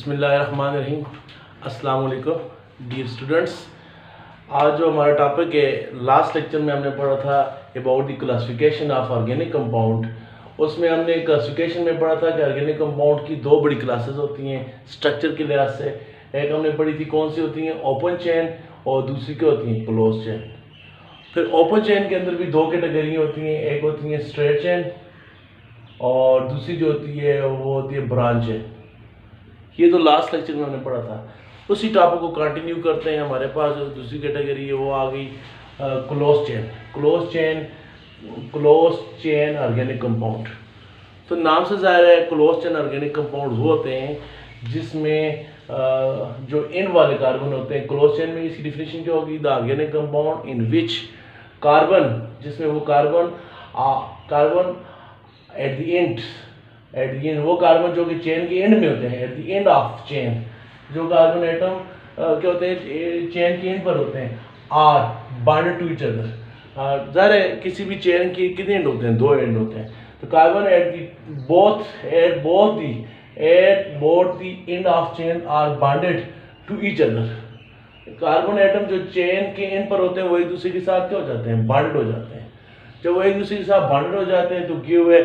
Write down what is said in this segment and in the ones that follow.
बिस्मिल्लाहिर्रहमानिर्रहीम। अस्सलाम वालेकुम डियर स्टूडेंट्स। आज जो हमारा टॉपिक है, लास्ट लेक्चर में हमने पढ़ा था about the classification of organic compound. उसमें हमने क्लासिफिकेशन में पढ़ा था कि ऑर्गेनिक कंपाउंड की दो बड़ी क्लासेस होती हैं स्ट्रक्चर के लिहाज से। एक हमने पढ़ी थी कौन सी होती हैं, ओपन चेन, और दूसरी क्या होती हैं, क्लोज चेन। फिर ओपन चेन के अंदर भी दो कैटेगरी होती हैं, एक होती है स्ट्रेट चेन और दूसरी जो होती है वो होती है ब्रांच चेन। ये तो लास्ट लेक्चर में हमने पढ़ा था। उसी टॉपिक को कंटिन्यू करते हैं। हमारे पास जो दूसरी कैटेगरी है वो आ गई close chain. Close chain organic compound. तो नाम से ज़ाहिर है क्लोज चेन ऑर्गेनिक कंपाउंड वो होते हैं जिसमें जो इन वाले कार्बन होते हैं। क्लोज चेन में इसकी डिफिनेशन क्या होगी, the organic compound in which carbon, जिसमें वो कार्बन एट द एंड वो कार्बन जो कि चेन के एंड में होते हैं, at the end of chain, जो कार्बन एटम क्या होते हैं चेन के एंड पर होते हैं, are bonded to each other. ज़ाहिर है किसी भी चेन के कितने एंड होते हैं, दो एंड होते हैं। तो carbon at both the end of chain are bonded to each other. Carbon atom जो चेन के एंड पर होते हैं वो एक दूसरे के साथ क्या हो जाते हैं, बॉन्डेड हो जाते हैं। जब वो एक दूसरे के साथ बॉन्डेड हो जाते हैं तो गिव है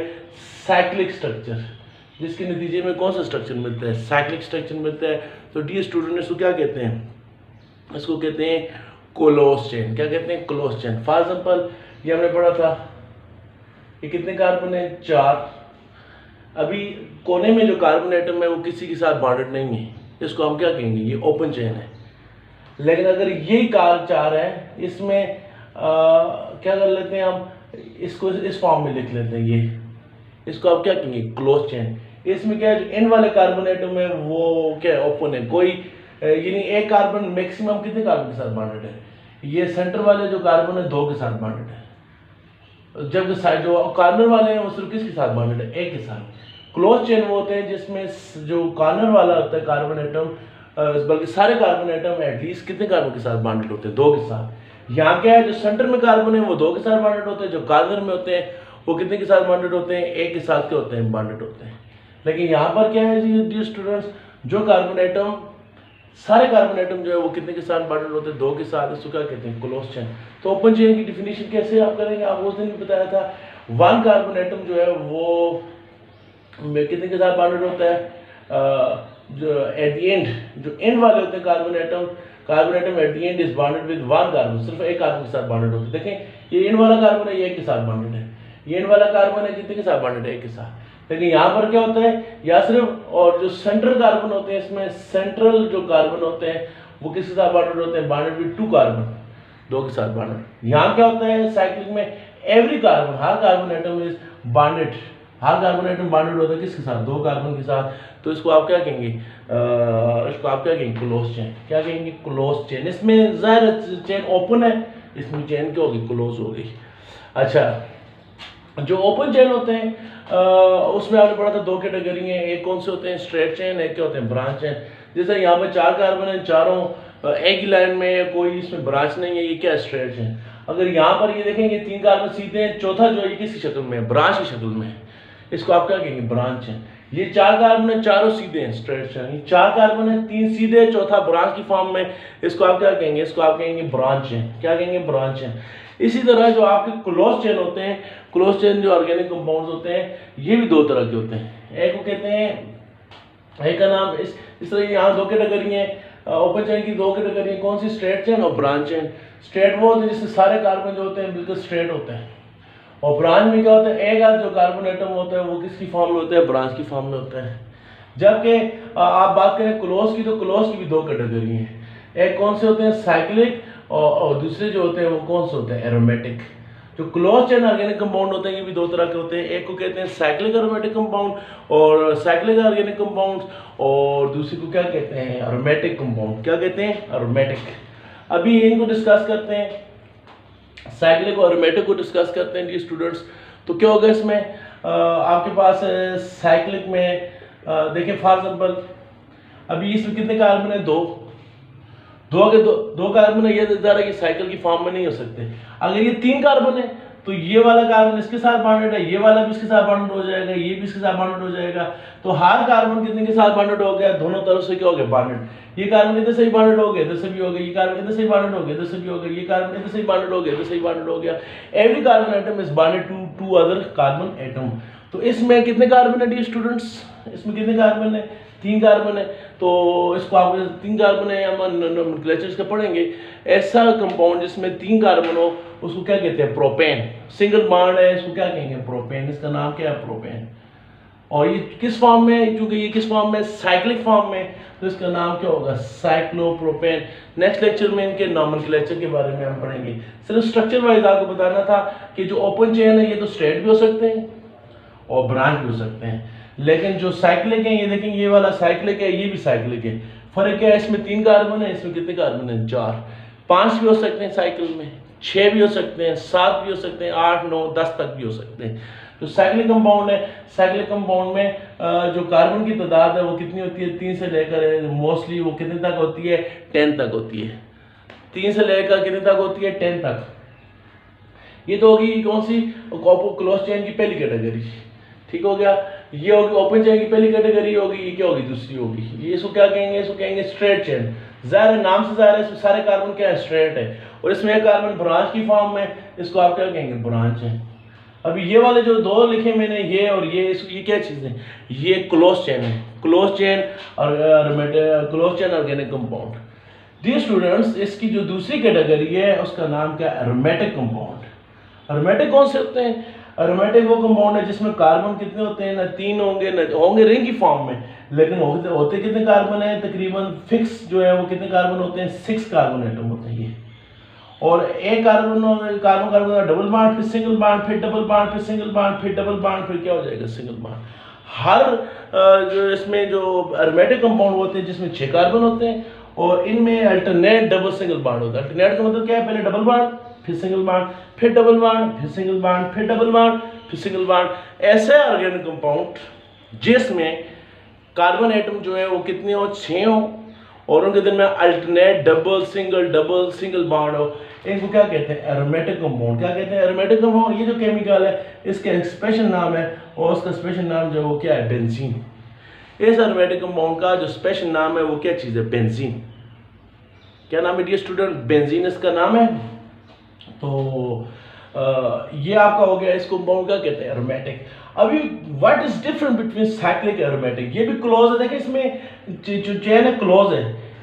साइक्लिक स्ट्रक्चर, जिसके नतीजे में कौन सा स्ट्रक्चर मिलता है, साइक्लिक स्ट्रक्चर मिलता है। तो डी स्टूडेंट इसको क्या कहते हैं, इसको कहते हैं क्लोज चेन। क्या कहते हैं, क्लोज चेन। फॉर एग्जांपल ये हमने पढ़ा था, ये कितने कार्बन है, 4। अभी कोने में जो कार्बन एटम है वो किसी के साथ बॉन्डेड नहीं है, इसको हम क्या कहेंगे, ये ओपन चेन है। लेकिन अगर यही कार 4 है, इसमें क्या कर लेते हैं हम, इसको इस फॉर्म में लिख लेते हैं, ये इसको आप क्या कहेंगे, क्लोज चेन। इसमें क्या है, जो एन वाले कार्बन एटम है वो क्या है, ओपन है। कोई यानी एक कार्बन मैक्सिमम कितने कार्बन के साथ बॉन्डेड है, ये सेंटर वाले जो कार्बन है 2 के साथ बॉन्डेड है। जब जो कॉर्नर वाले हैं वो सिर्फ किसके साथ बॉन्डेड है, 1 के साथ। क्लोज चेन वो होते हैं जिसमें जो कॉर्नर वाला होता है कार्बन एटम, बल्कि सारे कार्बन एटम एटलीस्ट कितने कार्बन के साथ बॉन्डेड होते हैं, 2 के साथ। यहाँ क्या है, जो सेंटर में कार्बन है वो 2 के साथ बॉन्डेड होते हैं, जो कॉर्नर में होते हैं वो कितने के साथ बॉन्डेड होते हैं, 1 के साथ क्या होते हैं, बॉन्डेड होते हैं। लेकिन यहाँ पर क्या है जी डियर स्टूडेंट्स, जो कार्बन एटम सारे कार्बन एटम जो है वो कितने के साथ बॉन्डेड होते हैं, 2 के साथ। इसको क्या कहते हैं, क्लोज चेन। तो ओपन चेन की डिफिनेशन कैसे आप करेंगे, आप उस दिन भी बताया था, 1 कार्बन एटम जो है वो कितने के साथ बॉन्डेड होता है, जो एट द एंड, जो एंड वाले होते हैं carbon atom at the end is bonded with 1 carbon, सिर्फ 1 कार्बन के साथ बॉन्डेड होते हैं। देखें ये एंड वाला कार्बन है, ये 1 के साथ बॉन्डेड है, ये एंड वाला कार्बन है कितने के साथ बॉन्डेड है, 1 के साथ। लेकिन यहाँ पर क्या होता है, या सिर्फ, और जो सेंट्रल कार्बन होते हैं, इसमें सेंट्रल जो कार्बन होते हैं वो किसके साथ बॉन्डेड होते हैं, बॉन्डेड विद 2 कार्बन, 2 के साथ बॉन्डेड। यहाँ क्या होता है साइक्लिक में, every carbon, her carbon atom is bonded, her carbon atom bonded होता है किसके साथ, 2 कार्बन के साथ। तो इसको आप क्या कहेंगे, इसको आप क्या कहेंगे, क्लोज चेन। क्या कहेंगे, क्लोज चेन। इसमें ज़ाहिर चेन ओपन है, इसमें चेन क्या होगी, क्लोज हो गई। अच्छा, जो ओपन चेन होते हैं उसमें आपने पढ़ा था 2 कैटेगरी हैं, एक कौन से होते हैं, स्ट्रेट चेन, एक क्या होते हैं, ब्रांच चेन। जैसे यहाँ पे 4 कार्बन है, चारों एक ही लाइन में है, कोई इसमें ब्रांच नहीं है, ये क्या है, स्ट्रेट चेन। अगर यहाँ पर ये देखेंगे 3 कार्बन सीधे हैं, चौथा जो है किसकी शक्ल में है, ब्रांच की शक्ल में है, इसको आप क्या कहेंगे, ब्रांच चेन। ये 4 कार्बन है, चारों सीधे हैं, स्ट्रेट चेन। ये 4 कार्बन है, 3 सीधे, चौथा ब्रांच की फॉर्म में, इसको आप क्या कहेंगे, इसको आप कहेंगे ब्रांच चेन। क्या कहेंगे, ब्रांच चेन। इसी तरह जो आपके क्लोज चेन होते हैं, क्लोज चेन जो ऑर्गेनिक कंपाउंड्स होते हैं ये भी 2 तरह के होते हैं। एक को कहते हैं, एक का नाम इस तरह, यहाँ 2 कैटेगरी हैं ओपन चेन की, 2 कैटेगरी हैं, कौन सी, स्ट्रेट चेन और ब्रांच चेन। स्ट्रेट वो होते हैं जिससे सारे कार्बन जो होते हैं बिल्कुल स्ट्रेट होते हैं, और ब्रांच में क्या होता है, एक आध जो कार्बन एटम होता है वो किसकी फॉर्म में होता है, ब्रांच की फॉर्म में होता है। जबकि आप बात करें क्लोज की, तो क्लोज की भी 2 कैटेगरी हैं, एक कौन से होते हैं, साइक्लिक, और दूसरे जो होते हैं वो कौन से होते हैं, एरोमेटिक। जो क्लोज चेन ऑर्गेनिक कंपाउंड होते हैं ये भी 2 तरह के होते हैं, एक को कहते हैं साइक्लिक एरोमेटिक कंपाउंड और साइक्लिक ऑर्गेनिक कंपाउंड, और दूसरे को क्या कहते हैं, एरोमेटिक कंपाउंड। क्या कहते हैं, एरोमेटिक। अभी इनको डिस्कस करते हैं, साइक्लिक और एरोमेटिक को डिस्कस करते हैं जी स्टूडेंट्स। तो क्या होगा इसमें, आपके पास साइक्लिक में देखिए फॉर एग्जांपल, अभी इसमें कितने कार्बन है, 2 के 2 कार्बन है, ये ज़रा ये साइकिल की फॉर्म में नहीं हो सकते। अगर ये 3 कार्बन है तो ये वाला कार्बन इसके साथ बॉन्डेड है, ये वाला भी इसके साथ बॉन्डेड हो जाएगा, ये भी इसके साथ बॉन्डेड हो जाएगा। तो हर कार्बन कितने के साथ बॉन्डेड हो गया, दोनों तरफ से क्या हो गया, बॉन्डेड। ये कार्बन इधर से ही बॉन्डेड हो गया, इधर से भी हो गया, ये कार्बन इधर से ही बॉन्डेड हो गया, इधर से भी हो गया, ये कार्बन इधर से ही बॉन्डेड हो गया, इधर से ही बॉन्डेड हो गया। Every carbon atom is bonded to two other carbon atom. तो इसमें कितने कार्बन है डियर स्टूडेंट्स, इसमें कितने कार्बन है, 3 कार्बन है। तो इसको आप 3 कार्बन है, हम नोमेनक्लेचर का पढ़ेंगे। ऐसा कंपाउंड जिसमें 3 कार्बन हो उसको क्या कहते हैं, प्रोपेन। सिंगल बॉन्ड है, इसको क्या कहेंगे, प्रोपेन। इसका नाम क्या है, प्रोपेन। और ये किस फॉर्म में, क्योंकि ये किस फॉर्म में, साइक्लिक फॉर्म में, तो इसका नाम क्या होगा, साइक्लोप्रोपेन। नेक्स्ट लेक्चर में इनके नोमेनक्लेचर के बारे में हम पढ़ेंगे। सिर्फ स्ट्रक्चर वाइज आपको बताना था कि जो ओपन चेन है ये तो स्ट्रेट भी हो सकते हैं और ब्रांच भी हो सकते हैं, लेकिन जो साइक्लिक है, ये देखेंगे ये वाला साइक्लिक है, ये भी साइक्लिक है। फर्क क्या है, इसमें 3 कार्बन है, इसमें कितने कार्बन है, 4। 5 भी हो सकते हैं साइकिल में, 6 भी हो सकते हैं, 7 भी हो सकते हैं, 8, 9, 10 तक भी हो सकते हैं। तो साइक्लिक कंपाउंड है। साइक्लिक कंपाउंड में जो कार्बन की तादाद है वो कितनी होती है, 3 से लेकर मोस्टली वो कितने तक होती है, 10 तक होती है। 3 से लेकर कितने तक होती है, 10 तक। ये तो होगी कौन सी, क्लोज चेन की पहली कैटेगरी, ठीक हो गया। ये होगी ओपन चेन की पहली कैटेगरी होगी, ये क्या होगी, दूसरी होगी। ये इसको क्या कहेंगे, इसको कहेंगे स्ट्रेट चेन। ज़ाहिर है, नाम से ज़ाहिर है, इसमें सारे कार्बन क्या है, स्ट्रेट है। और इसमें एक कार्बन ब्रांच की फॉर्म में, इसको आप क्या कहेंगे, ब्रांच है। अभी ये वाले जो 2 लिखे मैंने, ये और ये क्या चीज़ है, ये क्लोज चेन है। क्लोज चेन और close chain organic compound. Dear students, इसकी जो दूसरी कैटेगरी है उसका नाम क्या है, एरोमेटिक कंपाउंड। एरोमेटिक कौन से होते हैं, एरोमेटिक वो कंपाउंड है जिसमें कार्बन कितने होते हैं, ना 3 होंगे, ना होंगे रिंग की फॉर्म में, लेकिन होते कितने कार्बन है, तकरीबन फिक्स जो है वो कितने कार्बन होते हैं, 6 कार्बन एटम होते हैं ये। और एक कार्बन कार्बन डबल बॉन्ड, फिर सिंगल बॉन्ड, फिर डबल बॉन्ड, फिर सिंगल बॉन्ड, फिर डबल बॉन्ड, फिर क्या हो जाएगा, सिंगल बॉन्ड। हर जो इसमें जो एरोमेटिक कंपाउंड होते हैं जिसमें 6 कार्बन होते हैं और इनमें अल्टरनेट डबल सिंगल बॉन्ड होता है। अल्टरनेट का मतलब क्या है, पहले डबल बॉन्ड, फिर सिंगल बॉन्ड, फिर डबल बॉन्ड, फिर सिंगल बॉन्ड, फिर डबल बॉन्ड, फिर सिंगल बॉन्ड। ऐसे ऑर्गेनिक कंपाउंड जिसमें कार्बन एटम जो है वो कितने हो, 6 हो और उनके दिन में अल्टरनेट डबल सिंगल बॉन्ड हो, इनको क्या कहते हैं, एरोमेटिक कंपाउंड। क्या कहते हैं, एरोमेटिक कंपाउंड। ये जो केमिकल है इसका एक स्पेशल नाम है और उसका स्पेशल नाम जो है वो क्या है, बेंजीन। इस एरोमेटिक कंपाउंड का जो स्पेशल नाम है वो क्या चीज़ है, बेंजीन। क्या नाम है डियर स्टूडेंट, बेंजीन इसका नाम है। तो ये आपका हो गया, इस कंपाउंड का कहते हैं एरोमेटिक। अभी what is different between cyclic aromatic, ये भी क्लोज है। देखिए इसमें जो चेन है क्लोज है,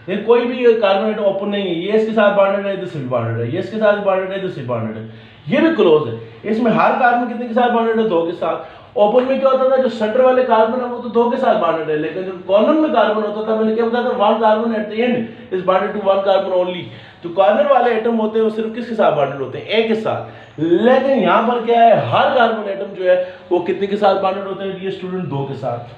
ये कोई भी कार्बन एटम ओपन नहीं है, ये इसके साथ बॉन्डेड है, इधर से भी बॉन्डेड है, ये इसके साथ बॉन्डेड है, इधर से बॉन्डेड है, ये भी क्लोज है। इसमें हर कार्बन कितने के साथ बॉन्डेड है, 2 के साथ। ओपन में क्या होता था, जो सेंटर वाले कार्बन है वो तो 2 के साथ बॉन्डेड है, लेकिन जो कॉर्नर में कार्बन होता था, मैंने क्या बताया था, 1 carbon at the end is bonded to 1 carbon only. जो कॉर्नर वाले एटम होते हैं वो सिर्फ किसके साथ बॉन्डेड होते हैं, एक के साथ। लेकिन यहाँ पर क्या है, हर कार्बन एटम जो है वो कितने के साथ बॉन्डेड होते हैं, ये स्टूडेंट 2 के साथ।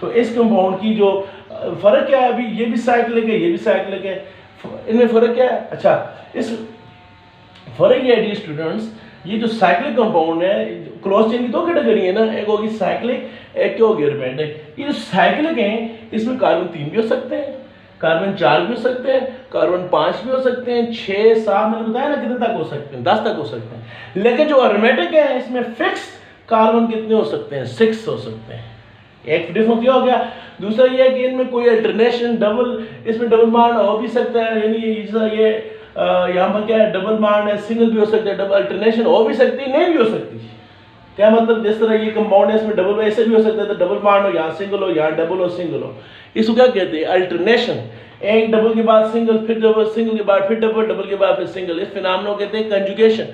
तो इस कंपाउंड की जो फर्क क्या है, अभी ये भी साइक्लिक है, ये भी साइक्लिक है, इनमें फर्क क्या है। अच्छा, इस फर्क ये है डियर स्टूडेंट्स, ये जो साइक्लिक कंपाउंड है, क्लोज चेन की 2 कैटेगरी है ना, एक होगी साइक्लिक, एक क्या होगी एरोमेटिक। ये जो साइक्लिक है इसमें कार्बन 3 भी हो सकते हैं, कार्बन 4 भी हो सकते हैं, कार्बन 5 भी हो सकते हैं, 6, 7 मैंने बताया ना कितने तक हो सकते हैं, 10 तक हो सकते हैं। लेकिन जो एरोमेटिक है इसमें फिक्स कार्बन कितने हो सकते हैं, 6 हो सकते हैं। एक डिफरेंस ये हो गया। दूसरा ये है कि इनमें कोई अल्टरनेशन डबल, इसमें डबल बॉन्ड हो भी सकता है, यानी ये यहाँ पर क्या है, डबल बॉन्ड है, सिंगल भी हो सकता है, डबल अल्टरनेशन हो भी सकती है, नहीं भी हो सकती। क्या मतलब, जिस तरह ये कंपाउंड है इसमें डबल, ऐसे भी हो सकता है, तो डबल बॉन्ड हो, यहाँ सिंगल हो, यहाँ डबल हो, सिंगल हो, इसको क्या कहते हैं, अल्टरनेशन। एक डबल के बाद सिंगल, फिर डबल, सिंगल के बाद फिर डबल, डबल के बाद फिर सिंगल, इस फिनोमेनन को कहते हैं कंजुगेशन।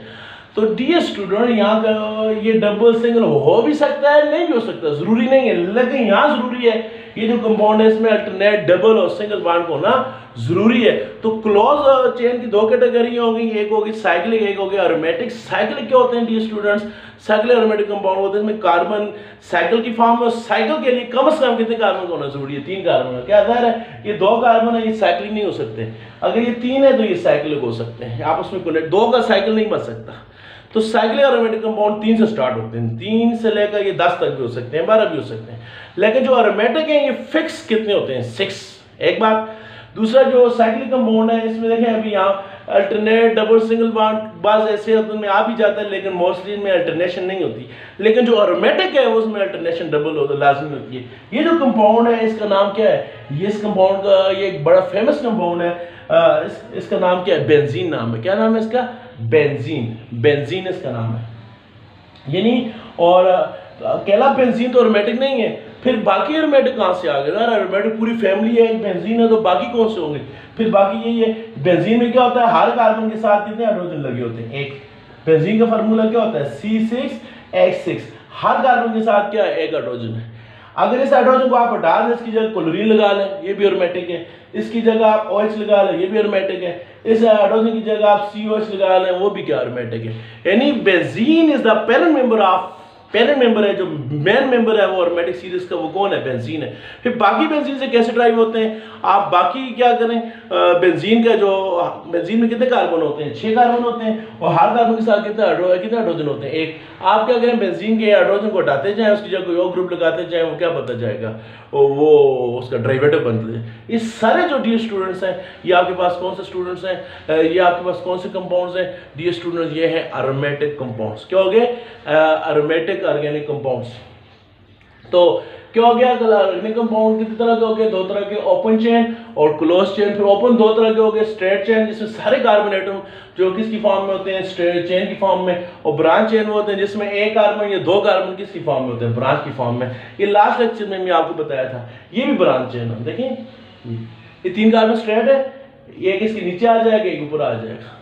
तो डियर स्टूडेंट, यहाँ का ये डबल सिंगल हो भी सकता है, नहीं भी हो सकता, जरूरी नहीं है, लेकिन यहाँ जरूरी है ये जो कंपाउंड है इसमें अल्टरनेट डबल और सिंगल बॉन्ड को होना जरूरी है। तो क्लोज चेन की 2 कैटेगरी होगी, एक होगी साइक्लिक, एक होगी एरोमेटिक। साइक्लिक क्या होते हैं dear students, cyclic aromatic compound होते हैं इसमें कार्बन साइकिल की फॉर्म में, साइकिल के लिए कम से कम कितने कार्बन का होना जरूरी है, 3 कार्बन का। क्या जाहिर है ये 2 कार्बन है, ये साइक्लिक नहीं हो सकते। अगर ये 3 है तो ये साइक्लिक हो सकते हैं, आप उसमें 2 का साइकिल नहीं बन सकता। तो साइक्लिक एरोमेटिक कंपाउंड 3 से स्टार्ट होते हैं, 3 से लेकर ये 10 तक भी हो सकते हैं, 12 भी हो सकते हैं। लेकिन जो एरोमेटिक हैं ये फिक्स कितने होते हैं, 6। एक बात, दूसरा जो साइक्लिक कंपाउंड है, इसमें देखें अभी यहाँ अल्टरनेट, डबल, सिंगल बॉन्ड, बाज ऐसे उनमें आ भी जाता है, लेकिन मोस्टली इनमें अल्टरनेशन नहीं होती। लेकिन जो एरोमेटिक है उसमें अल्टरनेशन डबल होता है, लाजमी होती है। ये जो कंपाउंड है इसका नाम क्या है? ये इस कंपाउंड का ये एक बड़ा फेमस कंपाउंड है। इसका नाम क्या है? बेंजीन नाम है। क्या नाम है इसका? बेंजीन। बेंजीन इसका नाम है। यानी और अकेला बेंजीन तो एरोमेटिक नहीं है, फिर बाकी एरोमेटिक कहाँ से आ गए? यार एरोमेटिक पूरी फैमिली है, बेंजीन है, तो बाकी कौन से होंगे? फिर बाकी यही है। बेंजीन में क्या होता है? हर कार्बन के साथ कितने हाइड्रोजन लगे होते हैं? एक। बेंजीन का फार्मूला क्या होता है? C6H6। हर कार्बन के साथ क्या है? एक हाइड्रोजन है। अगर इस हाइड्रोजन को आप हटा दें, इसकी जगह क्लोरीन लगा लें, ये भी एरोमेटिक है। इसकी जगह आप OH लगा लें, ये भी एरोमेटिक है। इस हाइड्रोजन की जगह आप COH लगा लें, वो भी क्या एरोमेटिक है। यानी benzene is the parent member of, parent member है, जो मेन मेंबर है वो एरोमेटिक सीरीज का, वो कौन है? बेंजीन है। फिर बाकी बेंजीन से कैसे ड्राइव होते हैं? आप बाकी क्या करें? बेंजीन का जो, बेंजीन में कितने कार्बन होते हैं? 6 कार्बन होते हैं, और हर कार्बन के साथ कितने हाइड्रोजन होते हैं? एक। आप क्या करें? बेंजीन के हाइड्रोजन को हटाते जाएं, उसकी जगह कोई और ग्रुप लगाते जाएं, वो क्या बनता जाएगा? वो उसका डेरिवेटिव बनता है। ये सारे जो डियर स्टूडेंट्स हैं, ये आपके पास कौन से स्टूडेंट्स हैं? ये आपके पास कौन से कंपाउंड्स हैं डियर स्टूडेंट्स? ये हैं एरोमेटिक कंपाउंड्स। क्या हो गए? Aromatic organic compounds. तो क्या हो गया? ऑर्गेनिक कंपाउंड कितने तरह के हो गए? 2 तरह के, ओपन चेन और क्लोज चेन। फिर ओपन 2 तरह के हो गए, स्ट्रेट चेन जिसमें सारे कार्बन एटम जो किसकी फॉर्म में होते हैं? स्ट्रेट चेन की फॉर्म में। और ब्रांच चेन वो होते हैं जिसमें एक कार्बन या 2 कार्बन किसकी फॉर्म में होते हैं? ब्रांच की फॉर्म में। ये लास्ट लेक्चर में मैं आपको बताया था, ये भी ब्रांच चेन है। देखिए ये 3 कार्बन स्ट्रेट है, एक इसके नीचे आ जाएगा, एक ऊपर आ जाएगा।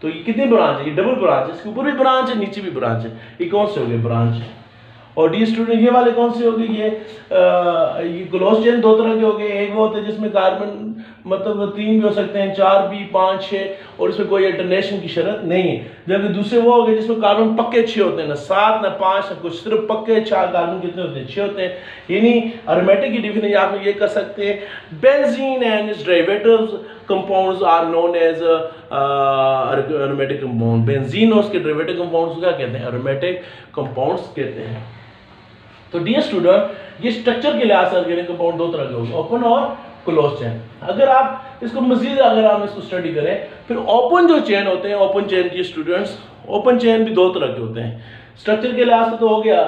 तो ये कितनी ब्रांच है? ये डबल ब्रांच है, इसके ऊपर भी ब्रांच है, नीचे भी ब्रांच है। ये कौन से हो गए? ब्रांच है। और डी स्टूडेंट ये वाले कौन से हो गए? ये क्लोज चेन 2 तरह के हो गए। एक वो होते हैं जिसमें कार्बन मतलब 3 भी हो सकते हैं, 4 भी, 5, 6, और इसमें कोई अल्टरनेशन की शर्त नहीं है। जबकि दूसरे वो हो गए जिसमें कार्बन पक्के 6 होते हैं, ना 7 ना 5 ना कुछ, सिर्फ पक्के 4 कार्बन कितने होते हैं? 6 होते हैं। यानी एरोमेटिक की डिफिनेशन आप ये कर सकते हैं, benzene and its derivatives compounds are known as aromatic compound. Benzene और उसके डेरिवेटिव कंपाउंड्स को क्या कहते हैं? एरोमेटिक कंपाउंड्स कहते हैं। तो डियर स्टूडेंट, ये स्ट्रक्चर के लिहाज से ऑर्गेनिक कंपाउंड 2 तरह के होंगे, ओपन और क्लोज चेन। अगर आप इसको मजीद अगर आप इसको स्टडी करें, फिर ओपन जो चेन होते हैं, ओपन चेन की स्टूडेंट्स, ओपन चेन भी 2 तरह के होते हैं। स्ट्रक्चर के लिहाज से तो हो गया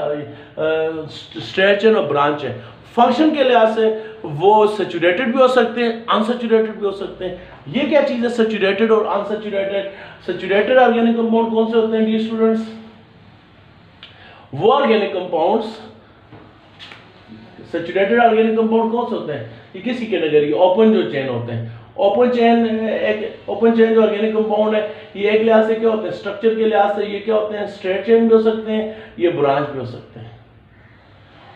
स्ट्रेट चेन और ब्रांच चेन। फंक्शन के लिहाज से वो सैचुरेटेड भी हो सकते हैं, अनसैचुरेटेड भी हो सकते हैं। ये क्या चीज़ है? सैचुरेटेड और अनसैचुरेटेड। सैचुरेटेड ऑर्गेनिक कंपाउंड कौन से होते हैं डियर स्टूडेंट्स? वो organic compounds, saturated organic compound कौन से होते हैं? ये किसी कैटेगरी? ओपन जो चेन होते हैं। ओपन चेन, एक ओपन चेन जो ऑर्गेनिक कंपाउंड है, ये एक लिहाज से क्या होते हैं? स्ट्रक्चर के लिहाज से ये क्या होते हैं? स्ट्रेट चेन भी हो सकते हैं, ये ब्रांच भी हो सकते हैं।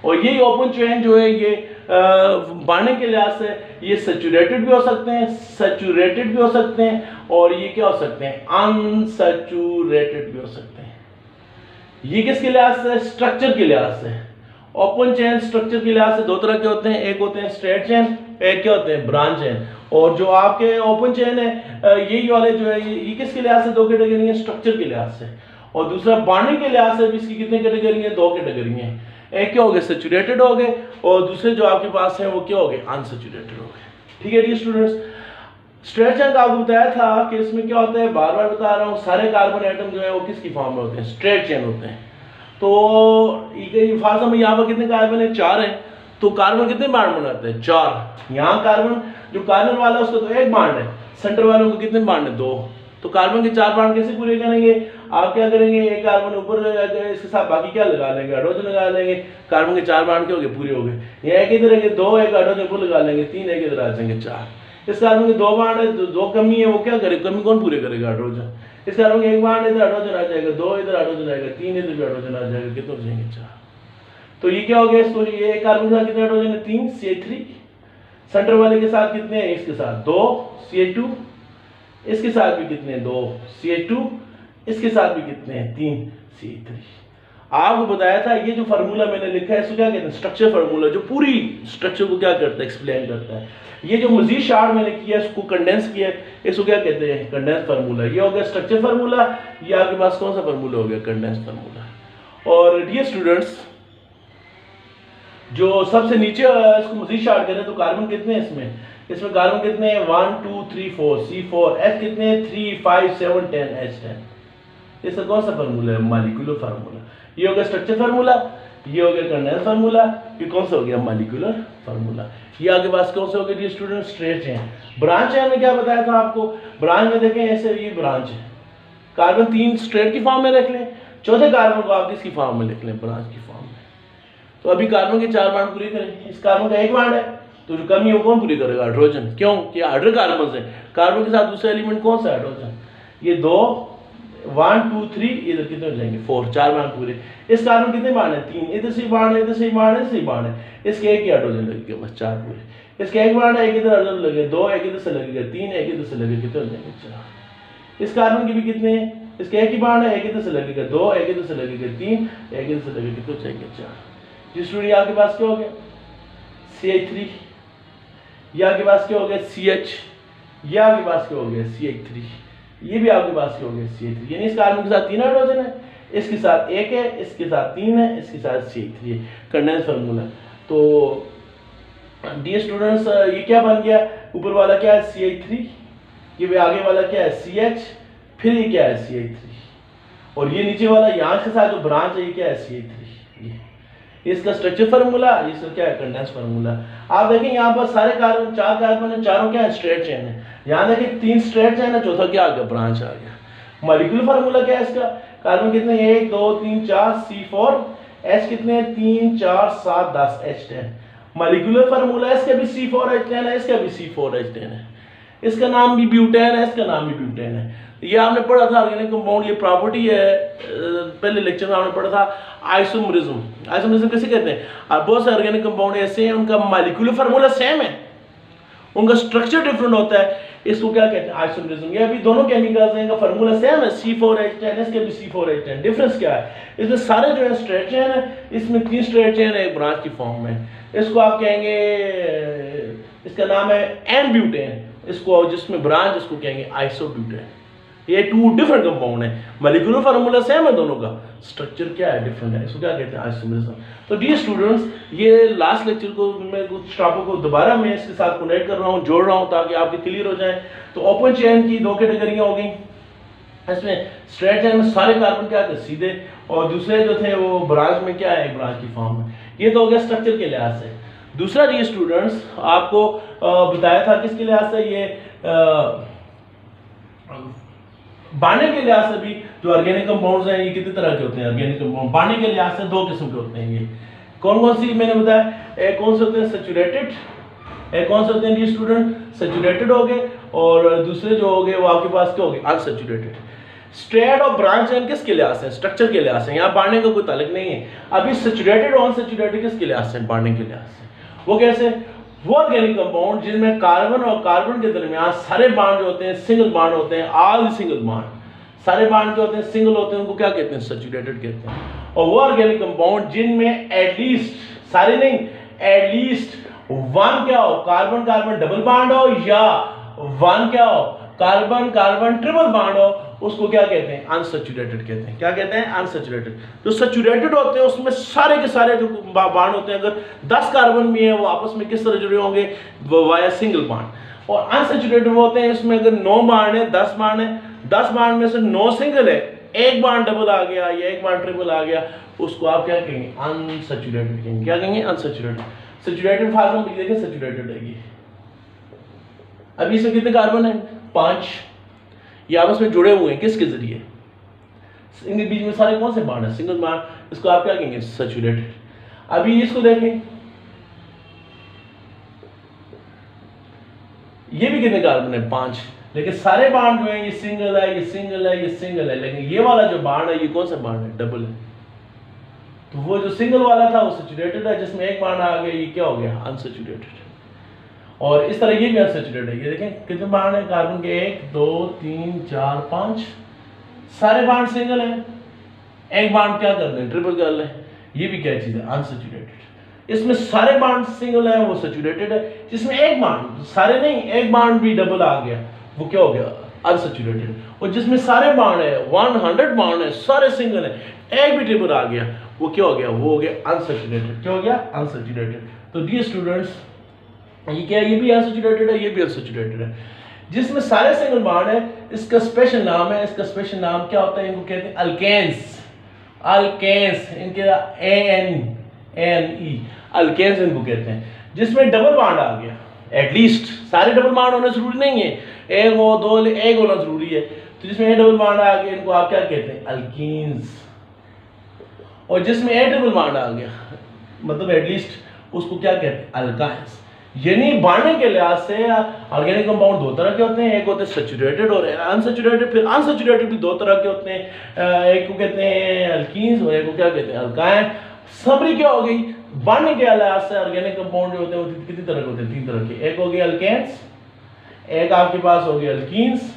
और यही ओपन चेन जो है ये बांधने के लिहाज से ये सैचुरेटेड भी हो सकते हैं, सैचुरेटेड भी हो सकते हैं, और ये क्या हो सकते हैं? अनसैचुरेटेड भी हो सकते हैं। ये किसके लिहाज से? स्ट्रक्चर के लिहाज से। ओपन चेन स्ट्रक्चर के लिहाज से 2 तरह के होते हैं, एक होते हैं स्ट्रेट चेन, एक क्या होते हैं? Branch chain. और जो आपके ओपन चेन है, यही वाले जो है, ये किसके लिहाज से 2 कैटेगरी है? स्ट्रक्चर के लिहाज से। और दूसरा बांधने के लिहाज से भी इसकी कितनी कैटेगरी है? 2 कैटेगरी है। एक क्या हो गए? सैचुरेटेड हो गए, और दूसरे जो आपके पास है वो क्या हो गए? अनसैचुरेटेड हो गए। ठीक है डियर स्टूडेंट्स, स्ट्रेट चेन का आपको बताया था कि इसमें क्या होता है, बार बार बता रहा हूँ, सारे कार्बन एटम जो है वो किसकी फॉर्म में होते हैं? स्ट्रेट चेन होते हैं। तो फार्सा में यहाँ पर कितने कार्बन है? 4 है। तो कार्बन कितने बांड बनाते हैं? 4। यहाँ कार्बन जो कार्बन वाला है उसका तो 1 बांड है, सेंटर वालों को कितने बांड है? 2। तो कार्बन के 4 बांड कैसे पूरे करेंगे? आप क्या करेंगे? एक कार्बन ऊपर इसके साथ बाकी क्या लगा लेंगे? हाइड्रोजन लगा लेंगे। कार्बन के 4 बांड के हो गए? पूरे हो गए। यहाँ एक इधर है 2, एक हाइड्रोजन ऊपर लगा लेंगे, 3 एक इधर आ जाएंगे, 4। इस कार्बन के 2 बांड है, 2 कमी है, वो क्या करेगा? कमी कौन पूरे करेगा? हाइड्रोजन। इस कार्बन के 1 बांड इधर हाइड्रोजन आ जाएगा, 2 इधर हाइड्रोजन आएगा, 3 इधर भी हाइड्रोजन आ जाएगा, कितने हो जाएंगे? 4। तो ये क्या हो गया? इसको ये कार्बन के साथ कितने हाइड्रोजन है? 3 CH3। सेंटर वाले के साथ कितने हैं? इसके साथ 2 CH2। इसके साथ भी कितने हैं? 2 CH2। इसके साथ भी कितने हैं? 3 CH3। आपको बताया था ये जो फार्मूला मैंने लिखा है इसको क्या कहते हैं? स्ट्रक्चर फार्मूला, जो पूरी स्ट्रक्चर को क्या करता है? एक्सप्लेन करता है। ये जो मजीद शार्ट मैंने किया है इसको कंडेंस किया है, इसको क्या कहते हैं? Condense formula. ये हो गया स्ट्रक्चर फार्मूला। ये आपके पास कौन सा फार्मूला हो गया? Condense formula. और डियर स्टूडेंट्स, जो सबसे नीचे इसको मजीद शार्ट करें तो कार्बन कितने हैं इसमें? इसमें कार्बन कितने हैं 1 2 3 4 C4 H कितने हैं 3 5 7 10 H10। इसका कौन सा फार्मूला है मॉलिक्यूलर फार्मूला। ये हो गया स्ट्रक्चर फार्मूला, ये हो गया कर्नेल फार्मूला, ये कौन सा हो गया मॉलिक्यूलर फार्मूला। ये आगे पास कौन सा हो गया student straight chain. Branch chain में क्या बताया था आपको, ब्रांच में देखें ऐसे ये ब्रांच है, कार्बन 3 स्ट्रेट की फॉर्म में रख लें, चौथे कार्बन को आप किसकी फॉर्म में लिख लें ब्रांच की फॉर्म में। तो अभी कार्बन के 4 बॉन्ड पूरे करें, इस कार्बन का 1 बॉन्ड है तो जो कमी है वो कौन पूरी करेगा हाइड्रोजन, क्यों कि हाइड्रोकार्बन है, कार्बन के साथ दूसरा एलिमेंट कौन सा हाइड्रोजन। ये 2 1 2 3 इधर कितने हो जाएंगे 4, 4 बॉन्ड पूरे। इस कार्बन कितने बॉन्ड है 3, इधर से बॉन्ड है, इधर से बॉन्ड है, इधर से बॉन्ड है, इसके एक ही हाइड्रोजन लगेगा बस 4 पूरे। इसके 1 बॉन्ड है, एक इधर हाइड्रोजन लगेगा 2, एक इधर से लगेगा 3, एक इधर से लगेगा कितने हो जाएंगे 4। इस कार्बन के भी कितने हैं, इसके एक ही बॉन्ड है, एक इधर से लगेगा 2, एक इधर से लगेगा 3, एक इधर से लगेगा कितने हो जाएंगे 4। जिस स्टूडेंट आपके पास क्या हो गया CH3, ये आपके पास क्या हो गया CH, ये आपके पास क्या हो गया CH3, ये भी आपके पास क्या हो गया CH3। यानी इस कार्बन के साथ 3 हाइड्रोजन है, इसके साथ 1 है, इसके साथ 3 है, इसके साथ CH3 है, कंडेंस फार्मूला। तो डियर स्टूडेंट्स ये क्या बन गया, ऊपर वाला क्या है CH3, ये आगे वाला क्या है CH, फिर ये क्या है CH3, और ये नीचे वाला यहाँ के साथ जो ब्रांच है ये क्या है CH3। ये इसका स्ट्रक्चर फार्मूला, इसका क्या है कंडेंस फार्मूला। आप देखें यहाँ पर सारे कार्बन 4 कार्बन है, चारों क्या है स्ट्रेट चेन है, यहाँ देखें 3 स्ट्रेट चेन है, चौथा क्या आ गया ब्रांच आ गया। मॉलिक्यूलर फार्मूला क्या है इसका, कार्बन कितने 1 2 3 4 C4 H कितने 3 4 7 10 H10। मॉलिक्यूलर फार्मूला इसका भी C4 H10 है, इसका भी C4 H10 है, इसका नाम भी ब्यूटेन है, इसका नाम भी ब्यूटेन है। ये आपने पढ़ा था ऑर्गेनिक कंपाउंड, ये प्रॉपर्टी है पहले लेक्चर में आपने पढ़ा था आइसोमरिज्म। आइसोमरिज्म कैसे कहते हैं, और बहुत से ऑर्गेनिक कंपाउंड ऐसे हैं उनका मॉलिक्यूलर फार्मूला सेम है, उनका स्ट्रक्चर डिफरेंट होता है, इसको क्या कहते हैं आइसोमरिज्म। ये अभी दोनों केमिकल्स हैं, इनका फार्मूला सेम है C4 H10, इसके भी C4 H10। डिफरेंस क्या है, इसमें सारे जो है स्ट्रेट चेन है, इसमें 3 स्ट्रेट चेन है एक ब्रांच की फॉर्म में। इसको आप कहेंगे, इसका नाम है एन ब्यूटेन, इसको जिसमें ब्रांच इसको कहेंगे आइसोब्यूटेन। ये 2 डिफरेंट कंपाउंड है, मॉलिक्यूलर फार्मूला सेम है दोनों का, स्ट्रक्चर क्या है डिफरेंट है, इसको क्या कहते हैं आइसोमरिज्म। तो डियर स्टूडेंट्स ये लास्ट लेक्चर को मैं कुछ टॉपिक को दोबारा मैं इसके साथ कनेक्ट कर रहा हूँ, जोड़ रहा हूँ ताकि आपके क्लियर हो जाए। तो ओपन चेन की 2 कैटेगरियां हो गई, इसमें स्ट्रेट चेन में सारे कार्बन क्या थे सीधे, और दूसरे जो थे वो ब्रांच में क्या है ब्रांच की फॉर्म में। ये तो हो गया स्ट्रक्चर के लिहाज से। दूसरा डियर स्टूडेंट्स आपको बताया था किसके लिहाज से, ये बांधने के लिहाज से भी जो ऑर्गेनिक कंपाउंड्स हैं ये कितने तरह के होते हैं। ऑर्गेनिक कंपाउंड बांधने के लिहाज से 2 किस्म के होते हैं। ये कौन कौन सी मैंने बताया, एक कौन से होते हैं सैचुरेटेड, एक कौन से होते हैं ये स्टूडेंट सैचुरेटेड हो गए, और दूसरे जो हो गए वो आपके पास क्या हो गए अनसैचुरेटेड। स्ट्रेट और ब्रांच एंड किसके लिहाज से, स्ट्रक्चर के लिहाज से, यहाँ बांधने का कोई ताल्लुक नहीं है। अभी सैचुरेटेड और अनसैचुरेटेड किसके लिहाज से, बांधने के लिहाज से। वो कैसे, वो ऑर्गेनिक कंपाउंड जिनमें कार्बन और कार्बन के दरमियान सारे बॉन्ड जो होते हैं सिंगल बॉन्ड होते हैं, ऑल सिंगल बॉन्ड, सारे बॉन्ड जो होते हैं सिंगल होते हैं, उनको क्या कहते हैं सैचुरेटेड कहते हैं। और वो ऑर्गेनिक कंपाउंड जिनमें एटलीस्ट, सारे नहीं, एटलीस्ट 1 क्या हो कार्बन कार्बन डबल बॉन्ड हो, या 1 क्या हो कार्बन कार्बन ट्रिपल बॉन्ड हो, उसको क्या कहते हैं अनसैचुरेटेड कहते हैं। क्या कहते हैं अनसैचुरेटेड। जो सैचुरेटेड होते हैं उसमें सारे के सारे जो बॉन्ड होते हैं, अगर 10 कार्बन भी है वो आपस में किस तरह जुड़े होंगे, वाया सिंगल बॉन्ड। और अनसैचुरेटेड होते हैं इसमें अगर 9 बॉन्ड है, 10 बॉन्ड है, 10 बॉन्ड में से 9 सिंगल है, 1 बॉन्ड डबल आ गया या 1 बॉन्ड ट्रिपल आ गया, उसको आप क्या कहेंगे अनसैचुरेटेड कहेंगे। क्या कहेंगे अनसैचुरेटेड। सैचुरेटेड फार्म में देखिए सैचुरेटेड है ये। अभी इसमें कितने कार्बन है 5, ये आपस में जुड़े हुए हैं किसके जरिए, इनके बीच में सारे कौन से बॉन्ड है सिंगल बॉन्ड, इसको आप क्या कहेंगे सैचुरेटेड। अभी इसको देखें, ये भी कितने कार्बन है 5, लेकिन सारे बॉन्ड जो है ये सिंगल है, ये सिंगल है, ये सिंगल है, लेकिन ये वाला जो बॉन्ड है ये कौन सा बॉन्ड है डबल है। तो वो जो सिंगल वाला था वो सैचुरेटेड है, जिसमें 1 बॉन्ड आ गया ये क्या हो गया अनसैचुरेटेड। और इस तरह ये भी अनसैचुरेटेड है। ये देखें कितने बॉन्ड है कार्बन के 1 2 3 4 5, सारे बॉन्ड सिंगल हैं, 1 बॉन्ड क्या कर लें ट्रिपल कर लें, ये भी क्या चीज है अनसैचुरेटेड। इसमें सारे बॉन्ड सिंगल है वो सैचुरेटेड है, जिसमें 1 बॉन्ड, सारे नहीं 1 बॉन्ड भी डबल आ गया वो क्या हो गया अनसैचुरेटेड। और जिसमें सारे बॉन्ड है 100 बॉन्ड है, सारे सिंगल है, 1 भी ट्रिपल आ गया वो क्या हो गया, वो हो गया अनसैचुरेटेड। क्या हो गया अनसैचुरेटेड। तो डियर स्टूडेंट्स ये क्या है, ये भी अनसैचुरेटेड है, ये भी अनसैचुरेटेड है। जिसमें सारे सिंगल बॉन्ड है, इसका स्पेशल नाम है, इसका स्पेशल नाम क्या होता है, इनको कहते हैं अल्केन्स। अल्केन्स इनके ANE अल्केन्स इनको कहते हैं। जिसमें डबल बॉन्ड आ गया, एटलीस्ट सारे डबल बॉन्ड होना जरूरी नहीं है, एक हो दो, एक होना जरूरी है। तो जिसमें ए डबल बॉन्ड आ गया इनको आप क्या कहते हैं, अल्कीन्स। और जिसमें ए डबल बॉन्ड आ गया मतलब एटलीस्ट उसको क्या कहते हैं, अल्काइंस। यानी बांधने के लिहाज से ऑर्गेनिक कंपाउंड दो तरह के होते हैं, एक होते हैं सैचुरेटेड और अनसैचुरेटेड। फिर अनसैचुरेटेड भी दो तरह के होते हैं, एक को कहते हैं अल्कीन्स और एक को क्या कहते हैं, अल्काइन। समरी क्या हो गई, बांधने के लिहाज से ऑर्गेनिक कंपाउंड जो होते हैं वो कितनी तरह के होते हैं, तीन तरह के। एक हो गए अल्केन्स, एक आपके पास हो गया अल्कीन्स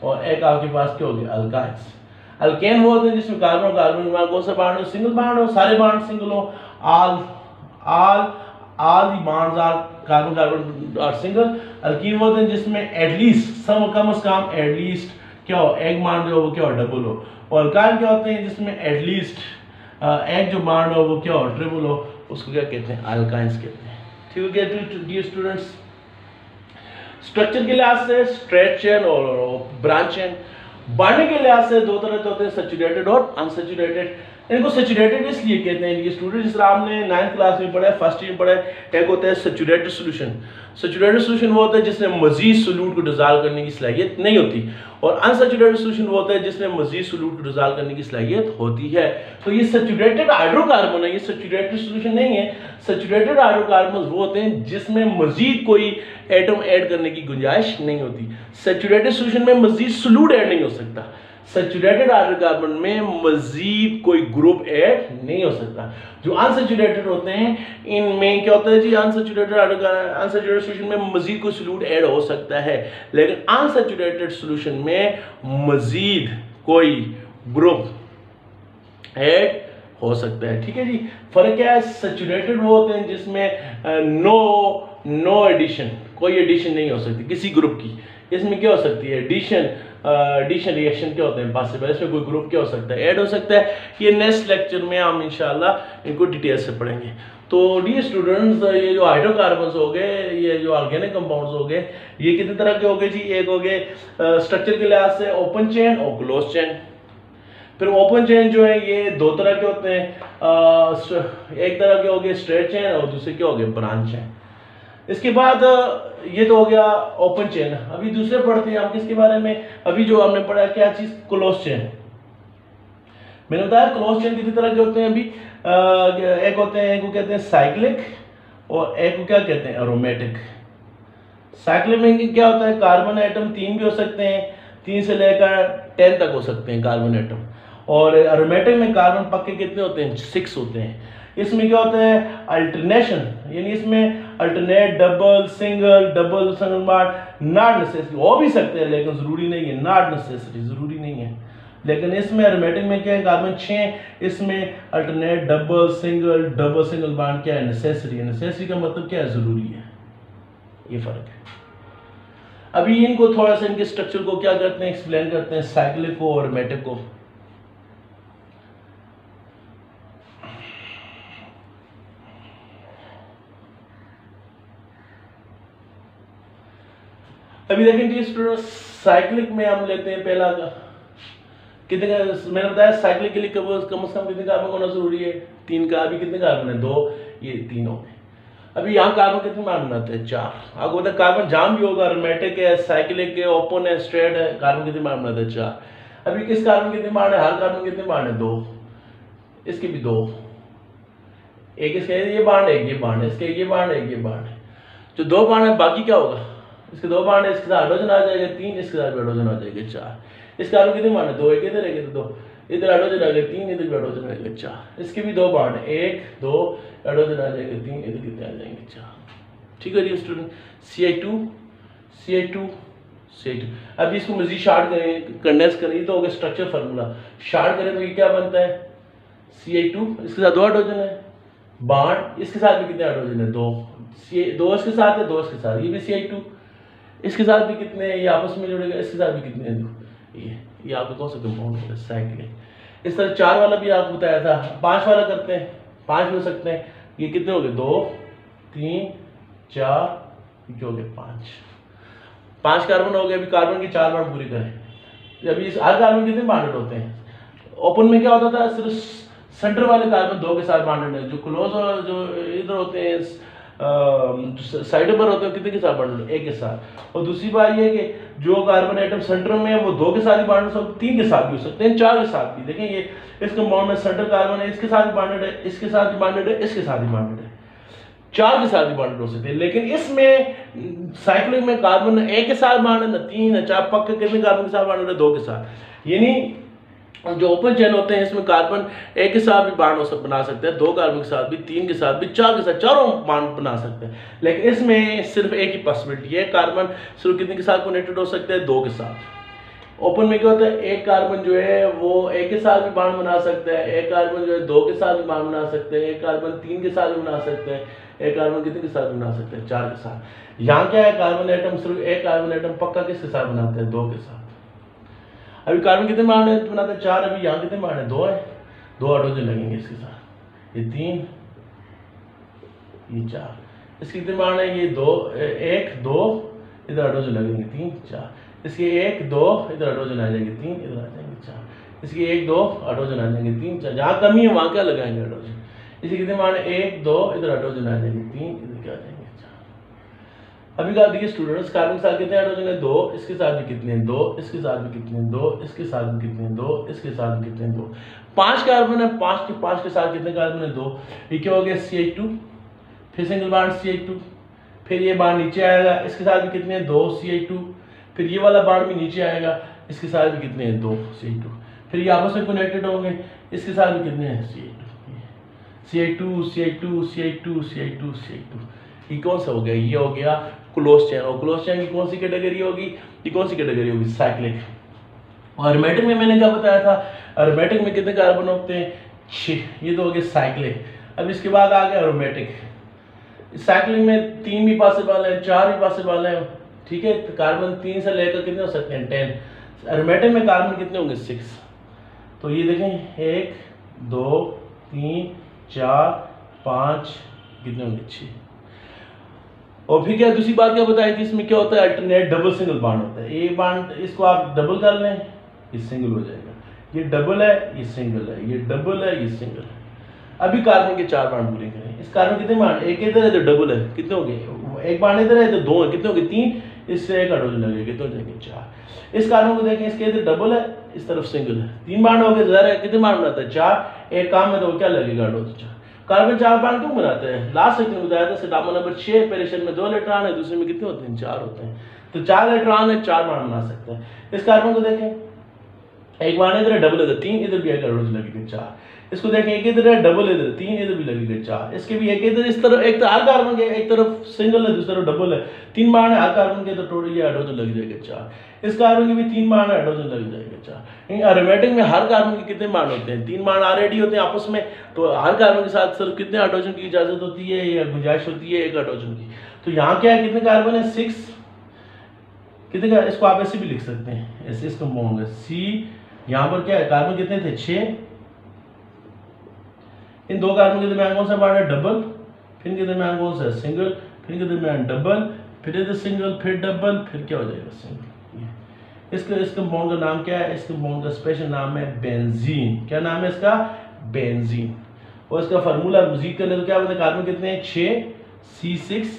और एक आपके पास क्या हो गया, अल्काइंस। अल्केन वो होते हैं जिसमें कार्बन कार्बन कौन सा बॉन्ड हो, सिंगल बॉन्ड हो, सारे बॉन्ड सिंगल हो, all the bonds are carbon carbon are single। Alkyne वो होते हैं जिसमें एटलीस्ट कम से कम एटलीस्ट क्या हो, एक बॉन्ड जो वो क्या हो, डबल हो। और अल्काइन क्या होते हैं जिसमें एटलीस्ट एक जो बॉन्ड हो वो क्या हो, ट्रिपल हो, उसको क्या कहते हैं, अल्काइंस कहते हैं। ठीक है डियर स्टूडेंट्स, स्ट्रक्चर के लिहाज से स्ट्रेट चेन और ब्रांच चेन। बांधने के लिहाज से दो तरह के होते हैं, सैचुरेटेड और अनसैचुरेटेड। इनको सैचुरेटेड इसलिए कहते हैं ये स्टूडेंट, जिस तरह आपने 9th क्लास में पढ़ा है, फर्स्ट ईयर में पढ़ा है, एक होता है सैचुरेटेड सॉल्यूशन। सैचुरेटेड सॉल्यूशन वो होता है जिसमें मजीद सोल्यूट को डिसॉल्व करने की सलाहियत नहीं होती, और अनसैचुरेटेड सॉल्यूशन वो होता है जिसमें मजीद सोल्यूट को डिसॉल्व करने की सलाहियत होती है। तो ये सैचुरेटेड हाइड्रोकार्बन है, ये सैचुरेटेड सॉल्यूशन नहीं है। सैचुरेटेड हाइड्रोकार्बन वो होते हैं जिसमें मजीद कोई एटम ऐड करने की गुंजाइश नहीं होती। सैचुरेटेड सॉल्यूशन में मजीद सोल्यूट ऐड नहीं हो सकता, सैचुरेटेड हाइड्रोकार्बन में मजीद कोई ग्रुप ऐड नहीं हो सकता। जो अनसैचुरेटेड होते हैं इनमें क्या होता है जी, अनसैचुरेटेड सॉल्यूशन में मजीद कोई सोल्यूट ऐड हो सकता है, लेकिन अनसैचुरेटेड सॉल्यूशन में मजीद कोई ग्रुप ऐड हो सकता है। ठीक है जी, फर्क क्या है, सैचुरेटेड वो होते हैं जिसमें नो एडिशन, कोई एडिशन नहीं हो सकती किसी ग्रुप की। इसमें क्या हो सकती है, एडिशन रिएक्शन क्या होते हैं पॉसिबल, इसमें कोई ग्रुप क्या हो सकता है, ऐड हो सकता है। ये नेक्स्ट लेक्चर में हम इंशाल्लाह इनको डिटेल से पढ़ेंगे। तो डियर स्टूडेंट्स, ये जो हाइड्रोकार्बन्स हो गए, ये जो ऑर्गेनिक कंपाउंड्स हो गए, ये कितने तरह के हो गए जी, एक हो गए स्ट्रक्चर के लिहाज से ओपन चेन और क्लोज चेन। फिर ओपन चेन जो है ये दो तरह के होते हैं, एक तरह के हो गए स्ट्रेट चेन और दूसरे के हो गए ब्रांच चेन। इसके बाद ये तो हो गया ओपन चेन। अभी दूसरे पढ़ते हैं हम किसके बारे में, अभी जो हमने पढ़ा क्या चीज, क्लोज चेन। मैंने बताया क्लोज चेन कितनी तरह के होते हैं। अभी एक होते हैं, एक को कहते हैं साइक्लिक और एक को क्या कहते हैं, एरोमेटिक। साइक्लिक में क्या होता है, कार्बन एटम 3 भी हो सकते हैं, 3 से लेकर 10 तक हो सकते हैं कार्बन एटम। और एरोमेटिक में कार्बन पक्के कितने होते हैं, 6 होते हैं। इसमें क्या होता है, अल्टरनेशन, यानी इसमें alternate, double single bond not necessary, हो भी सकते हैं लेकिन जरूरी नहीं है, नॉट नेसेसरी जरूरी नहीं है। लेकिन इसमें एरोमेटिक में क्या है, कार्बन 6, इसमें अल्टरनेट, डबल सिंगल बॉन्ड क्या है, नेसेसरी है। नेसेसरी का मतलब क्या है, जरूरी है, ये फर्क है। अभी इनको थोड़ा सा इनके स्ट्रक्चर को क्या करते हैं, एक्सप्लेन करते हैं, साइक्लिक को और एरोमेटिक को। अभी देखें स्टूडेंट, साइक्लिक में हम लेते हैं पहला कितने का, मैंने बताया साइक्लिक के लिए कम से कम कितने कार्बन होना जरूरी है, 3 का। अभी कितने कार्बन है, 2, ये 3 हो गए। अभी यहाँ कार्बन कितने मान बनाते हैं, 4। आपको पता है कार्बन जाम भी होगा, एरोमेटिक है, साइक्लिक है, ओपन है, स्ट्रेट है, कार्बन कितने मान बनाते हैं, 4। अभी किस कार्बन कितने मान है, हर कार्बन कितने मान है, 2। इसके भी 2, एक इसके ये बांड है, ये बांड है, इसके ये बांड है, ये बांड है। जो 2 बांड है बाकी क्या होगा, इसके 2 बांड है, इसके साथ हाइड्रोजन आ जाएगा 3, इसके साथ हाइड्रोजन आ जाएगा 4। इस कार्बन कितने बांड है, 2, एक इधर है तो 2, इधर हाइड्रोजन आ जाएगा 3, इधर भी हाइड्रोजन आ जाएगा 4। इसके भी 2 बांड है, 1, 2, हाइड्रोजन आ जाएगा 3, इधर कितने आ जाएंगे 4। ठीक है जी स्टूडेंट, Ci2 अब इसको मजीद शार्ट करें, कंडेंस करें, तो हो गया स्ट्रक्चर फार्मूला। शार्ट करें तो ये क्या बनता है, Ci2, इसके साथ 2 हाइड्रोजन है, बांड इसके साथ भी कितने हाइड्रोजन है, 2 इसके साथ है, 2 इसके साथ, ये भी Ci2, इसके साथ भी कितने हैं, ये आपस में जुड़ेगा, इसके साथ भी कितने हैं, ये आपको कौन सा कंपाउंड होता है, साइक्लिक। इस तरह 4 वाला भी आपको बताया था, 5 वाला करते हैं, 5 भी हो सकते हैं। ये कितने हो गए, 2, 3, 4, क्या हो गया 5 कार्बन हो गए। अभी कार्बन की 4 बार पूरी करें। अभी इस हर कार्बन कितने बॉन्डेड होते हैं? ओपन में क्या होता था, सिर्फ सेंटर वाले कार्बन 2 के साथ बॉन्डेड है। जो क्लोज और जो इधर होते हैं साइड पर होते हैं कितने के साथ बॉन्डेड? 1 के साथ। और दूसरी बात ये है कि जो कार्बन एटम सेंटर में है वो 2 के साथ ही बॉन्डेड हो सकते, 3 के साथ भी हो सकते हैं, 4 के साथ भी। देखें ये इस कंपाउंड में सेंटर कार्बन है, इसके साथ भी बॉन्डेड है, इसके साथ भी बॉन्डेड है, इसके साथ भी बॉन्डेड है, 4 के साथ भी बॉन्डेड हो सकते हैं। लेकिन इसमें साइक्लिक में कार्बन 1 के साथ बॉन्डेड है, 3 है, 4 पक्के कितने कार्बन के साथ बॉन्डेड है? 2 के साथ। यानी जो ओपन चेन होते हैं इसमें कार्बन 1 के साथ भी बॉन्ड बना सकते हैं, 2 कार्बन के साथ भी, 3 के साथ भी, 4 के साथ, चारों बॉन्ड बना सकते हैं। लेकिन इसमें सिर्फ एक ही पॉसिबिलिटी है, कार्बन सिर्फ कितने के साथ कनेक्टेड हो सकते हैं? 2 के साथ। ओपन में क्या होता है, एक कार्बन जो है वो 1 के साथ भी बॉन्ड बना सकता है, एक कार्बन जो है 2 के साथ भी बॉन्ड बना सकते हैं, एक कार्बन 3 के साथ भी बना सकते हैं, एक कार्बन कितने के साथ बना सकते हैं? 4 के साथ। यहाँ क्या है, कार्बन एटम सिर्फ एक कार्बन एटम पक्का किसके साथ बनाते हैं? 2 के साथ। अभी कार्बन कितने बॉन्ड बनाते हैं? 4। अभी यहाँ कितने बॉन्ड है? 2 है। 2 हाइड्रोजन लगेंगे इसके साथ, ये 3, ये 4। इसके कितने बॉन्ड है? ये 2, 1 2, इधर हाइड्रोजन लगेंगे 3 4। इसके 1 2, इधर हाइड्रोजन आ जाएंगे 3, इधर आ जाएंगे 4। इसके 1 2 हाइड्रोजन आ जाएंगे 3 4। जहाँ कमी है वहाँ क्या लगाएंगे? हाइड्रोजन। इसके कितने बॉन्ड है? 1 2, इधर हाइड्रोजन आ जाएंगे 3, इधर क्या आ जाएंगे 4। अभी कहा देखिए स्टूडेंट्स, कार्बन के साथ कितने हाइड्रोजन है? 2। इसके साथ भी कितने हैं? 2। इसके साथ भी कितने हैं? 2। इसके साथ भी कितने हैं? 2। इसके साथ भी कितने हैं? 2। 5 कार्बन है, 5 के साथ कितने कार्बन है? 2। ये क्या हो गया? CH2, फिर सिंगल बॉन्ड CH2, फिर ये बॉन्ड नीचे आएगा, इसके साथ भी कितने हैं? 2 CH2, फिर ये वाला बॉन्ड भी नीचे आएगा, इसके साथ भी कितने हैं? 2 CH2, फिर ये आपस में कनेक्टेड होंगे, इसके साथ भी कितने हैं? CH2 CH2 CH2 CH2 CH2। ये कौन सा हो गया? ये हो गया क्लोज चेन। और क्लोज चेन की कौन सी कैटेगरी होगी? ये कौन सी कैटेगरी होगी? साइक्लिक। और एरोमेटिक में मैंने क्या बताया था, एरोमेटिक में कितने कार्बन होते हैं? 6। ये तो हो गया साइक्लिक। अब इसके बाद आ गया एरोमेटिक। साइक्लिक में 3 भी पॉसिबल है, 4 भी पॉसिबल है, ठीक है। तो कार्बन 3 से लेकर कितने हो सकते हैं? 10। एरोमेटिक में कार्बन कितने होंगे? 6। तो ये देखें 1 2 3 4 5, कितने होंगे? 6। और फिर क्या दूसरी बात क्या बताई थी, इसमें क्या होता है? अल्टरनेट डबल सिंगल बॉन्ड होता है। ये बॉन्ड इसको आप डबल कर लें, ये सिंगल हो जाएगा। ये डबल है, ये सिंगल है, ये डबल है, ये सिंगल है। अभी कार्बन के 4 बॉन्ड पूरे करें। इस कार्बन कितने बॉन्ड? एक इधर है तो डबल है, कितने हो गए? एक बॉन्ड इधर है तो 2 है, कितने हो गए? 3। इससे एक हाइड्रोजन लगेगा, कितने हो जाएंगे? 4। इस कार्बन को देखें, इसके इधर डबल है, इस तरफ सिंगल है, 3 बॉन्ड हो गए, ज़रा कितने बॉन्ड बनाता है? 4। एक काम है तो क्या लगेगा? हाइड्रोजन 4। कार्बन 4 बॉन्ड क्यों बनाते हैं? लास्ट सेक्शन में बताया था, सिटामो नंबर 6 पेरिशन में 2 इलेक्ट्रॉन है, दूसरे में कितने होते हैं? 4 होते हैं। तो 4 इलेक्ट्रॉन है, 4 बॉन्ड बना सकते हैं। इस कार्बन को देखें, एक बॉन्ड इधर है, डबल इधर, 3 इधर भी एक हाइड्रोजन लगेगा, 4। इसको देखें, एक इधर है, डबल इधर, 3 इधर भी लगेगा, 4। इसके भी एक इधर, इस तरफ एक तो हर कार्बन के एक तरफ सिंगल है, दूसरी तरफ डबल है, 3 बॉन्ड है हर कार्बन के, तो टोटल ये हाइड्रोजन लग जाएगा 4। इस कार्बन के भी 3 बॉन्ड है, हाइड्रोजन लग जाएगा 4। एरोमेटिक में हर कार्बन के कितने बॉन्ड होते हैं? 3 बॉन्ड ऑलरेडी होते हैं आपस में, तो हर कार्बन के साथ सिर्फ कितने हाइड्रोजन की इजाजत होती है या गुंजाइश होती है? 1 हाइड्रोजन की। तो यहाँ क्या है, कितने कार्बन है? 6। कितने का? इसको आप ऐसे भी लिख सकते हैं, ऐसे इसको कंपाउंड है C। यहाँ पर क्या है, कार्बन कितने थे? 6। इन 2 कार्बन के दरमियान कौन सा बॉन्ड है? डबल। फिर इनके दरमियान कौन सा है? सिंगल। फिर इनके दरमियान डबल, फिर इधर सिंगल, फिर डबल, फिर क्या हो जाएगा? सिंगल। इस कंपाउंड का नाम क्या है? इस कंपाउंड का स्पेशल नाम है बेंजीन। क्या नाम है इसका? बेंजीन। और इसका फार्मूला मजीद करने तो क्या बताए? कार्बन कितने हैं? 6 C6।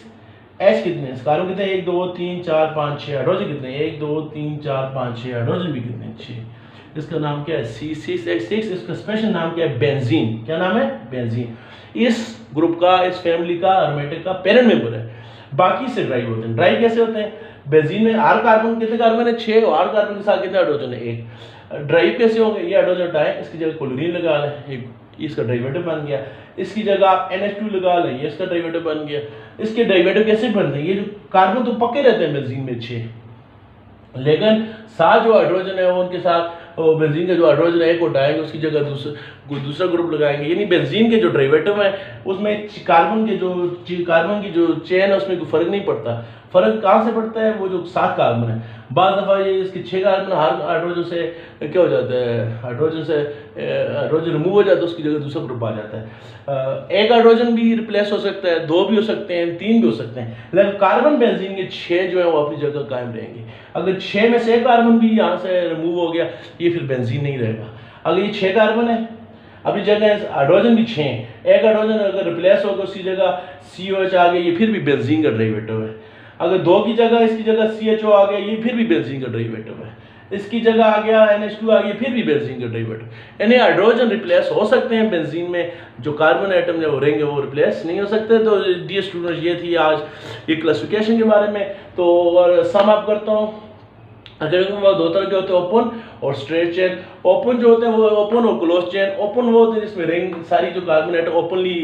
H कितने हैं? कार्बन कितने हैं? 1 2 3 4 5 6। हाइड्रोजन कितने हैं? 1 2 3 4 5 6। हाइड्रोजन भी कितने हैं? 6। इसका नाम क्या है? C6H6। इसका स्पेशल नाम क्या है? बेंजीन। क्या नाम है? बेंजीन। इस ग्रुप का, इस फैमिली का, एरोमेटिक का पेरेंट मेंबर है। बाकी से ड्राइव होते हैं। ड्राइव कैसे होते हैं? बेंजीन में हर कार्बन कितने कार्बन है? 6। और हर कार्बन के साथ कितने हाइड्रोजन है? 1। ड्राइव कैसे होंगे? ये हाइड्रोजन हटाएं, इसकी जगह क्लोरीन लगा लें, इसका डेरिवेटिव बन गया। इसकी जगह आप NH2 लगा लें, ये इसका डेरिवेटिव बन गया। इसके डेरिवेटिव कैसे बनते हैं? ये जो कार्बन तो पक्के रहते हैं बेंजीन में 6, लेकिन साथ जो हाइड्रोजन है वो उनके साथ बेंजीन का जो हाइड्रोजन है को हटाएंगे, उसकी जगह दूसरा ग्रुप लगाएंगे। यानी बेंजीन के जो डेरिवेटिव है उसमें कार्बन की जो चेन है उसमें कोई फर्क नहीं पड़ता। फ़र्क कहाँ से पड़ता है? वो जो 7 कार्बन है, बाद दफ़ा ये इसके 6 कार्बन हर हाइड्रोजन से क्या हो जाता है, हाइड्रोजन रिमूव हो जाता है, उसकी जगह दूसरा ग्रुप आ जाता है। एक हाइड्रोजन भी रिप्लेस हो सकता है, 2 भी हो सकते हैं, 3 भी हो सकते हैं, लेकिन कार्बन बेंजीन के 6 जो है वो अपनी जगह कायम रहेंगे। अगर 6 में से एक कार्बन भी यहाँ से रिमूव हो गया, ये फिर बेंजीन नहीं रहेगा। अगर ये 6 कार्बन है अपनी जगह, हाइड्रोजन भी 6, एक हाइड्रोजन अगर रिप्लेस होगा उसकी जगह COH आ गया, ये फिर भी बेंजीन का डेरिवेटिव है। अगर 2 की जगह इसकी जगह CHO आ गया, ये फिर भी बेंजीन का डेरिवेटिव है। इसकी जगह आ गया NH2 आ गया, फिर भी बेंजीन का डेरिवेटिव। यानी हाइड्रोजन रिप्लेस हो सकते हैं बेंजीन में, जो कार्बन एटम जो रहेंगे वो रिप्लेस नहीं हो सकते। तो डियर स्टूडेंट्स, ये थी आज ये क्लासिफिकेशन के बारे में। तो और सम अप करता हूँ, अगर दो तरह के होते हैं, ओपन और स्ट्रेट चेन। ओपन जो होते हैं वो ओपन और क्लोज चेन। ओपन वो होते हैं जिसमें रिंग सारी जो carbon atom openly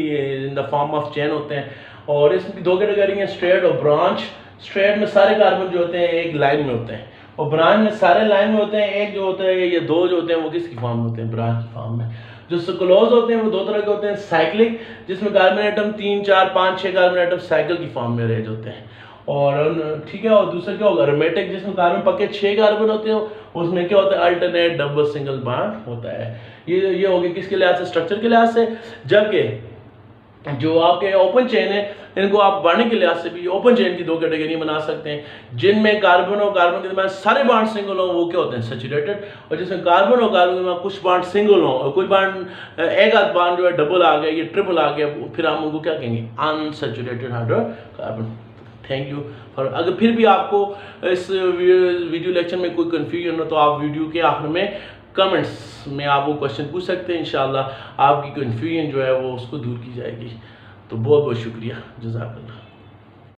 in the form of chain होते हैं, और इसमें 2 कैटेगरी हैं, स्ट्रेट और ब्रांच। स्ट्रेट में सारे कार्बन जो होते हैं एक लाइन में होते हैं, और ब्रांच में सारे लाइन में होते हैं। एक जो होता है, ये 2 जो होते हैं वो किसकी फॉर्म में होते हैं? ब्रांच की फॉर्म में। जो क्लोज होते हैं वो 2 तरह के होते हैं, साइक्लिक जिसमें carbon atom 3, 4, 5, 6 carbon atom cycle की फॉर्म में अरेंज होते हैं, और ठीक है। और दूसरा क्या होगा? एरोमेटिक जिसमें कार्बन पक्के 6 कार्बन होते हैं, उसमें क्या होता है? अल्टरनेट डबल सिंगल बॉन्ड होता है। ये हो गया किसके लिहाज से? स्ट्रक्चर के लिहाज से। जबकि जो आपके ओपन चेन है, इनको आप बांधने के लिहाज से भी ओपन चेन की 2 कैटेगरी बना सकते हैं, जिनमें कार्बन और कार्बन के दरमियान सारे बॉन्ड सिंगल हो, वो क्या होते हैं? सैचुरेटेड। और जिसमें कार्बन और कार्बन के दरमियान कुछ बॉन्ड सिंगल हो, और कोई बॉन्ड एक आध बॉन्ड जो है डबल आ गया, ये ट्रिपल आ गया, फिर हम उनको क्या कहेंगे? Unsaturated hydrocarbon. Thank you for. अगर फिर भी आपको इस वीडियो लेक्चर में कोई कन्फ्यूजन हो तो आप वीडियो के आखिर में कमेंट्स में आप वो क्वेश्चन पूछ सकते हैं। इंशाल्लाह आपकी कन्फ्यूजन जो है वो उसको दूर की जाएगी। तो बहुत बहुत शुक्रिया, जज़ाकल्लाह।